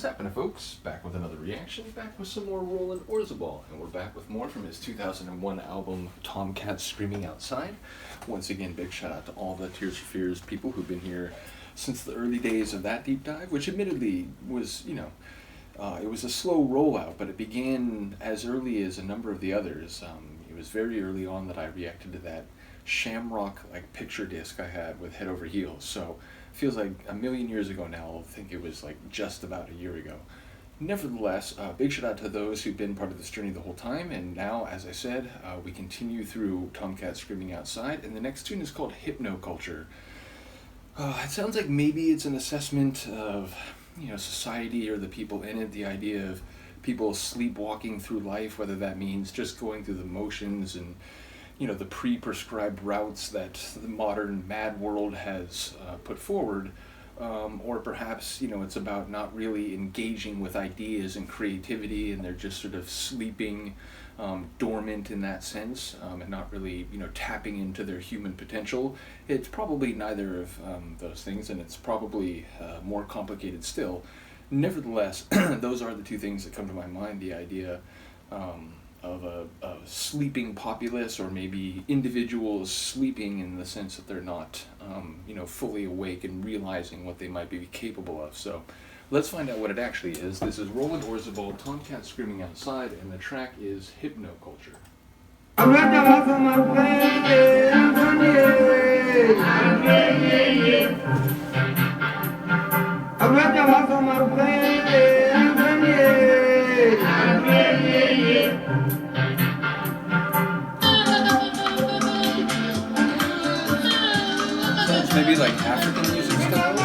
What's happening, folks? Back with another reaction, back with some more Roland Orzabal, and we're back with more from his 2001 album, Tomcats Screaming Outside. Once again, big shout out to all the Tears for Fears people who've been here since the early days of that deep dive, which admittedly was, it was a slow rollout, but it began as early as a number of the others. It was very early on that I reacted to that Shamrock picture disc I had with Head Over Heels, so feels like a million years ago now. I think it was just about a year ago. Nevertheless, big shout out to those who've been part of this journey the whole time, and now, as I said, we continue through Tomcats Screaming Outside, and the next tune is called Hypnoculture. It sounds like maybe it's an assessment of society or the people in it, the idea of people sleepwalking through life, whether that means just going through the motions and the pre-prescribed routes that the modern mad world has put forward, or perhaps it's about not really engaging with ideas and creativity, and they're just sort of sleeping dormant in that sense, and not really tapping into their human potential. It's probably neither of those things, and it's probably more complicated still. Nevertheless, those are the two things that come to my mind: the idea of a sleeping populace, or maybe individuals sleeping in the sense that they're not, fully awake and realizing what they might be capable of. So let's find out what it actually is. This is Roland Orzabal, Tomcats Screaming Outside, and the track is Hypnoculture. Maybe African music styles?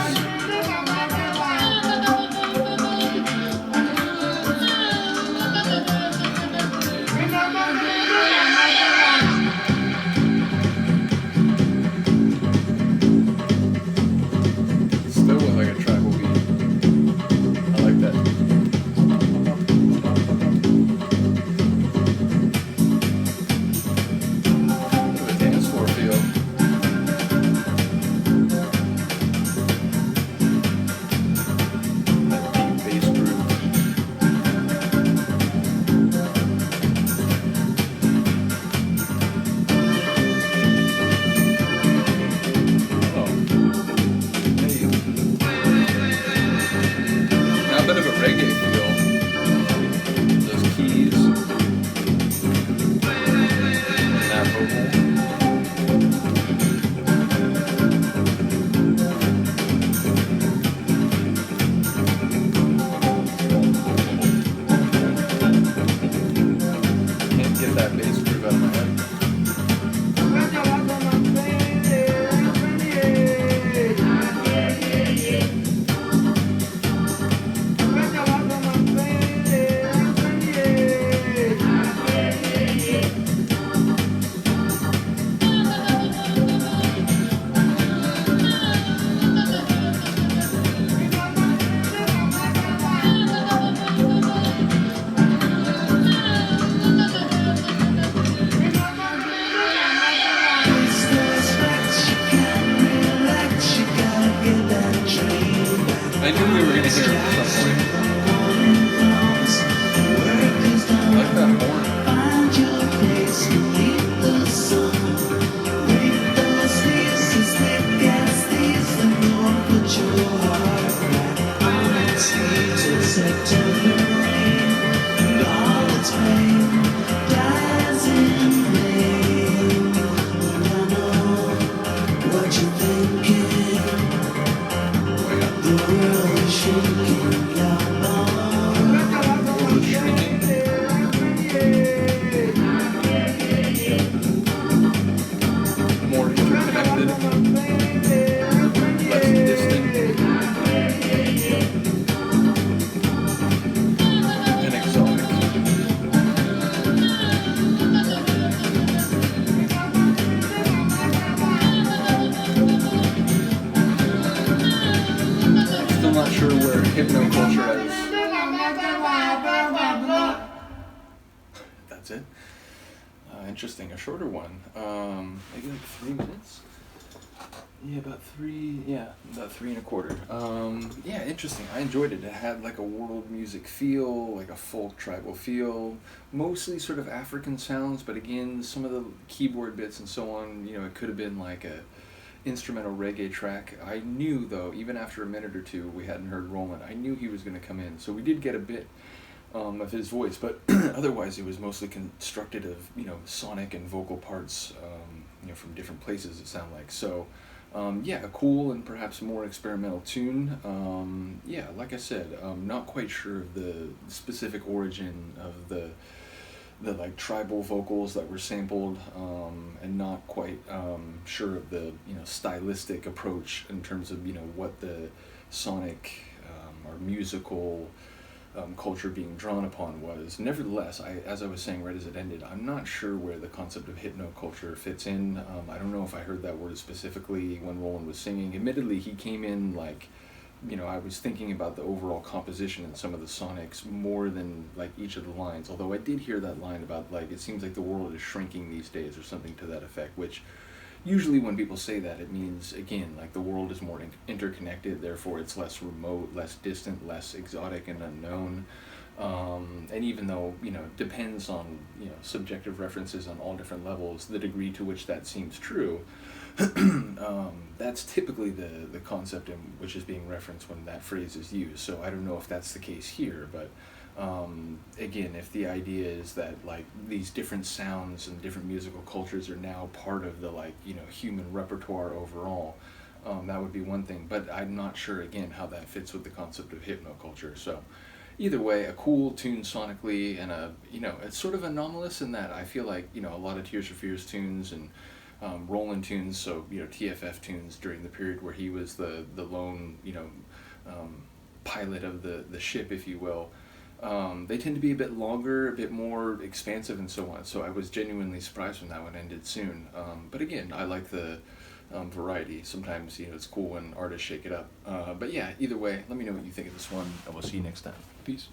Still with a tribal beat. I like that. Bit of a dance floor feel. Bit of a reggae feel. Those keys. And that vocal. Can't get that bass groove out of my head. I knew we were going to hear it at some point. I like that horn. More interconnected, less distant, and exotic. Still not sure where Hypnoculture is. That's it. Interesting, a shorter one. Maybe 3 minutes. Yeah, about three. Yeah, about 3 1/4. Yeah, interesting. I enjoyed it. It had like a world music feel, like a folk tribal feel, mostly sort of African sounds. But again, some of the keyboard bits and so on, it could have been like a instrumental reggae track. I knew though, even after a minute or two, we hadn't heard Roland. I knew he was going to come in, so we did get a bit of his voice, but otherwise it was mostly constructed of sonic and vocal parts, from different places. It sounded like so. Yeah, a cool and perhaps more experimental tune. Yeah, like I said, not quite sure of the specific origin of the like tribal vocals that were sampled, and not quite sure of the stylistic approach in terms of what the sonic or musical culture being drawn upon was. Nevertheless, as I was saying right as it ended, I'm not sure where the concept of hypnoculture fits in. I don't know if I heard that word specifically when Roland was singing. Admittedly, he came in like, I was thinking about the overall composition and some of the sonics more than like each of the lines. Although I did hear that line about like, it seems like the world is shrinking these days or something to that effect, which usually when people say that, it means, again, like the world is more interconnected, therefore it's less remote, less distant, less exotic and unknown. And even though, depends on, subjective references on all different levels, the degree to which that seems true, that's typically the concept in which is being referenced when that phrase is used. So I don't know if that's the case here, but again, if the idea is that like these different sounds and different musical cultures are now part of the like human repertoire overall, that would be one thing. But I'm not sure again how that fits with the concept of hypnoculture. So either way, a cool tune sonically, and it's sort of anomalous in that I feel like a lot of Tears for Fears tunes and Roland tunes, so TFF tunes during the period where he was the lone pilot of the ship, if you will. They tend to be a bit longer, a bit more expansive, and so on. So I was genuinely surprised when that one ended soon. But again, I like the variety. Sometimes it's cool when artists shake it up. But yeah, either way, let me know what you think of this one, and we'll see you next time. Peace.